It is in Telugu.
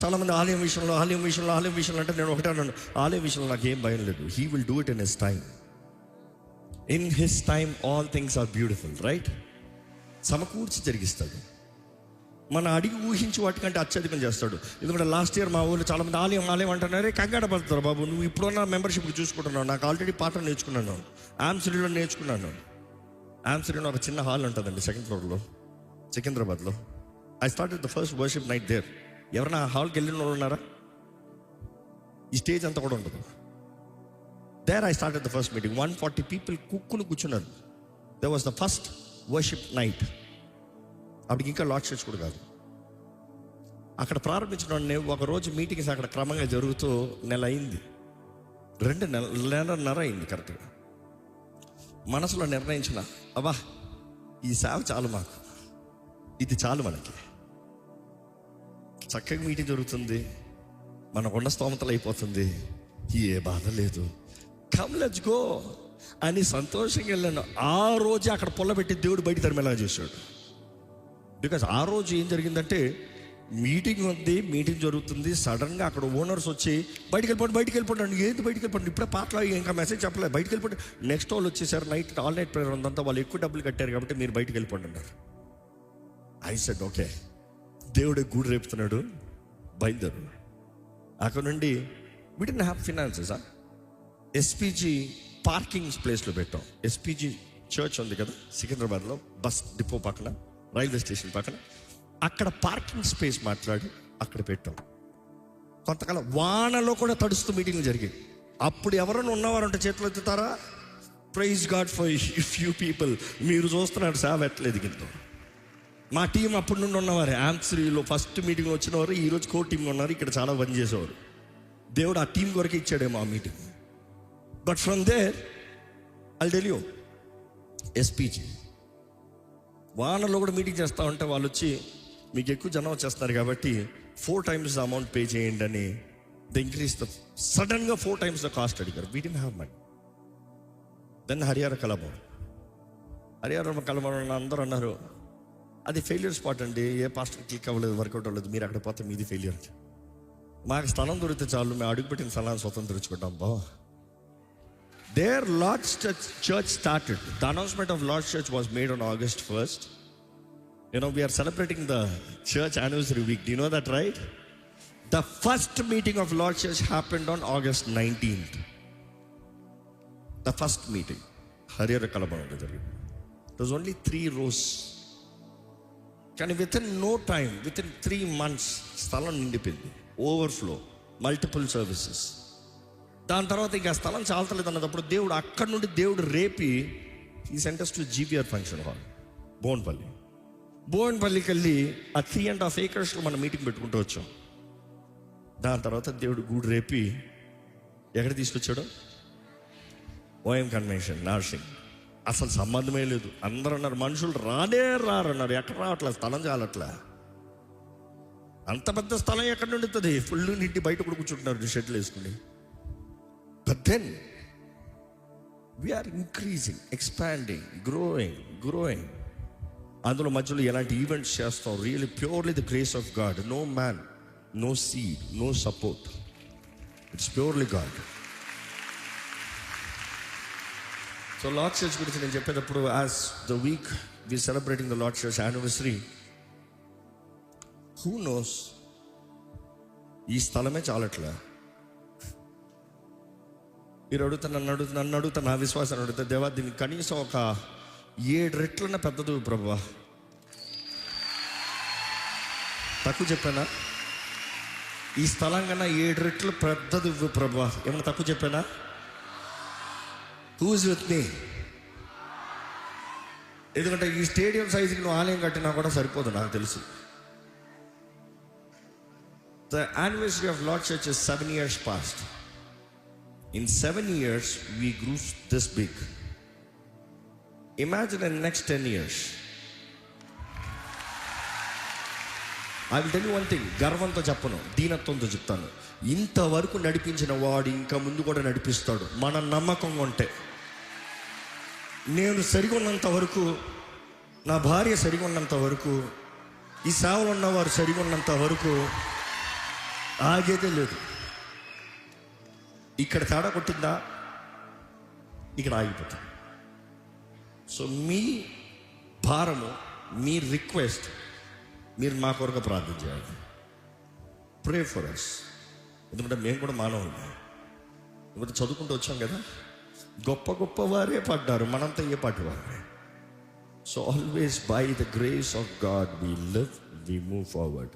చాలామంది ఆలయం విషయంలో అంటే నేను ఒకటే అన్నాను, ఆలయం విషయంలో నాకు ఏం భయం లేదు. He will do it in his time. In his time all things are beautiful, right? సమకూర్చి జరిగిస్తాడు. మన అడిగి ఊహించి వాటికంటే అత్యధికం చేస్తాడు. ఎందుకంటే లాస్ట్ ఇయర్ మా ఊళ్ళో చాలామంది ఆలయం అంటున్నారే, కంగారు పడతారు. బాబు నువ్వు ఇప్పుడున్న మెంబర్షిప్ చూసుకుంటున్నావు, నాకు ఆల్రెడీ పాఠం నేర్చుకున్నాను, ఆమ్స్టర్డామ్లో నేర్చుకున్నాను. ఆమ్స్టర్డామ్లో ఒక చిన్న హాల్ ఉంటుందండి, సెకండ్ ఫ్లోర్లో, సికింద్రాబాద్లో. I started the first worship night there. ఎవరైనా ఆ హాల్కి వెళ్ళిన వాళ్ళు ఉన్నారా? ఈ స్టేజ్ అంతా కూడా ఉండదు. There I started the first meeting. 140 people కుక్కుని కూర్చున్నారు. They was the first worship night. అప్పటికి ఇంకా లార్డ్ చర్చ్ కూడా కాదు. అక్కడ ప్రారంభించిన ఒక రోజు మీటింగ్స్ అక్కడ క్రమంగా జరుగుతూ నెల అయింది, 2 నెలన్నర అయింది కరెక్ట్గా. మనసులో నిర్ణయించిన, అబ్బా ఈ సేవ చాలు, మాకు ఇది చాలు, మనకి చక్కగా మీటింగ్ జరుగుతుంది, మనకున్న స్తోమతలు అయిపోతుంది, ఏ బాధ లేదు, కమ్ లెట్స్ గో అని సంతోషంగా వెళ్ళాను. ఆ రోజే అక్కడ పొల్లబెట్టి దేవుడు బయట తరిమేలాగా చేశాడు. బికాజ్ ఆ రోజు ఏం జరిగిందంటే, మీటింగ్ ఉంది, మీటింగ్ జరుగుతుంది, సడన్గా అక్కడ ఓనర్స్ వచ్చి బయటికి వెళ్ళిపోండి. ఏంటి బయటికి వెళ్ళిపోండి, ఇప్పుడే పాటలు ఇంకా మెసేజ్ చెప్పలేదు, బయటికి వెళ్ళిపోండి. నెక్స్ట్ వాళ్ళు వచ్చేసారు, ఆల్ నైట్ ప్రేయర్ ఉందంతా, వాళ్ళు ఎక్కువ డబ్బులు కట్టారు కాబట్టి మీరు బయటికి వెళ్ళిపోండి అన్నారు. ఐ సెడ్ ఓకే, దేవుడే గూడు రేపుతున్నాడు, బయలుదేరు. అక్కడ నుండి we didn't have finances. SPG parking ప్లేస్లో పెట్టాం. ఎస్పీజీ చర్చ్ ఉంది కదా సికింద్రాబాద్లో, బస్ డిపో పక్కన, రైల్వే స్టేషన్ పక్కన, అక్కడ పార్కింగ్ స్పేస్ మాట్లాడి అక్కడ పెట్టాం. కొంతకాలం వానలో కూడా తడుస్తూ మీటింగ్లు జరిగాయి. అప్పుడు ఎవరైనా ఉన్నవారంటే చేతులు ఎత్తుతారా? Praise God for few people. మీరు చూస్తున్నారు సేవ ఎట్లా ఎదిగిందో. మా టీం అప్పటి నుండి ఉన్నవారు. ఆమ్స్టర్డామ్లో ఫస్ట్ మీటింగ్ వచ్చినవారు, ఈరోజు కో టీంలో ఉన్నారు, ఇక్కడ చాలా పని చేసేవారు. దేవుడు ఆ టీం కొరకే ఇచ్చాడేమో ఆ meeting. But from there I'll tell you, SPG వానలో కూడా మీటింగ్ చేస్తూ ఉంటే వాళ్ళు వచ్చి, మీకు ఎక్కువ జనం వచ్చేస్తున్నారు కాబట్టి 4 times ద అమౌంట్ పే చేయండి అని ద ఇంక్రీస్ ద సడన్గా 4 times ద కాస్ట్ అడిగారు. We didn't have money. Then Harihara కలబం అందరూ అన్నారు, అది ఫెయిల్యూర్ స్పాట్ అండి, ఏ పాస్టర్ క్లిక్ అవ్వలేదు, వర్కౌట్ అవ్వలేదు, మీరు అక్కడ పోతే మీది ఫెయిల్యూర్. మాకు స్థలం దొరికితే చాలు, మేము అడుగుపెట్టిన స్థలాన్ని స్వతంత్రించుకుంటాం. But there Lord's church started. The announcement of Lord's church was made on August 1st. We are celebrating the church anniversary week. Do you know that, right? The first meeting of Lord's Church happened on August 19th. The first meeting. Hariyara Kalabanga jarigindi. There was only 3 rows. Can within no time, within 3 months, స్థలం నిండిపోయింది, ఓవర్ఫ్లో, మల్టిపుల్ సర్వీసెస్. దాని తర్వాత ఇంకా స్థలం చాలతలేదు అన్నప్పుడు దేవుడు అక్కడి నుండి దేవుడు రేపి ఈ centres to GVR function hall బోన్పల్లికి వెళ్ళి ఆ 3.5 acres మనం మీటింగ్ పెట్టుకుంటూ వచ్చాం. దాని తర్వాత దేవుడు గూడు రేపి ఎక్కడ తీసుకొచ్చాడు? OM convention, nursing. అసలు సంబంధమే లేదు. అందరూ అన్నారు, మనుషులు రారన్నారు. ఎక్కడ రావట్లే, స్థలం చాలట్లే. అంత పెద్ద స్థలం ఎక్కడ నుండి ఫుల్ నిండి బయట కూడా కూర్చుంటున్నారు షెడ్లు వేసుకుని. But then we're increasing, expanding, growing. అందులో మధ్యలో ఎలాంటి ఈవెంట్స్ చేస్తాం? Really purely the grace of God. No man, no seed, no support. It's purely God. So Lord church గురించి నేను చెప్పేటప్పుడు, as the week we celebrating the Lord church anniversary, who knows, ఈ స్థలమే చాలట్లే. మీరు నన్ను అడుగుతా, నా విశ్వాసాన్ని అడుగుతా, దేవా దీన్ని కనీసం ఒక 7 రెట్లన్నా పెద్దది ప్రభువా. తక్కువ చెప్పానా? ఈ స్థలం కన్నా 7 రెట్లు పెద్దది ప్రభువా. ఏమన్నా తక్కువ చెప్పానా? Who is with me? ఎందుకంటే ఈ స్టేడియం సైజుకి నువ్వు ఆలయం కట్టినా కూడా సరిపోదు, నాకు తెలుసు. The anniversary of lord church is 7 years past. In 7 years we grew this big. Imagine in the next 10 years. I will tell you one thing, గర్వంతో చెప్పను, దీనత్వంతో చెప్తాను. ఇంతవరకు నడిపించిన వాడు ఇంకా ముందు కూడా నడిపిస్తాడు, మన నమ్మకం ఉంటే. నేను సరిగా ఉన్నంత వరకు, నా భార్య సరిగా ఉన్నంత వరకు, ఈ సేవలు ఉన్నవారు సరిగా ఉన్నంత వరకు ఆగేదే లేదు. ఇక్కడ తేడా కొట్టిందా, ఇక్కడ ఆగిపోతుంది. సో మీ భారము, మీ రిక్వెస్ట్, మీరు మా కొరకు ప్రార్థన చేయాలి. Pray for us. ఎందుకంటే మేము కూడా మానవులు. ఎందుకంటే చదువుకుంటూ వచ్చాం కదా, గొప్ప గొప్ప వారే పడ్డారు, మనంతా ఏ పాటి వారే. So always by the grace of God we live, we move forward.